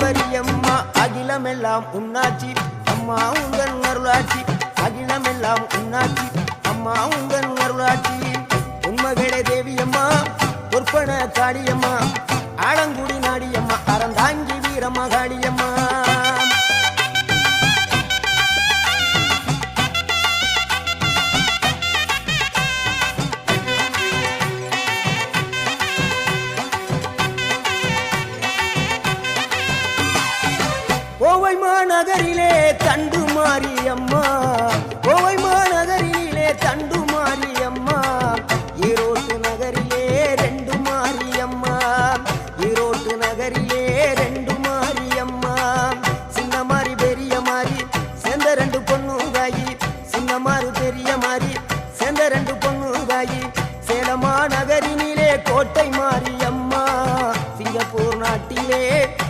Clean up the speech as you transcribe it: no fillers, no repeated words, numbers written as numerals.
ஈஸ்வரியம்மா அகிலமெல்லாம் உன்னாட்சி அம்மா உங்கள் அருளாட்சி அகிலமெல்லாம் உன்னாட்சி அம்மா உங்கள் அருளாட்சி உண்மகளே தேவியம்மா பொற்பன காளியம்மா ஆலங்குடி நாடியம்மா அறந்தாங்கி வீரம்மா காளியம்மா கோவை மாநகரிலே தண்டு மாரியம்மா கோவை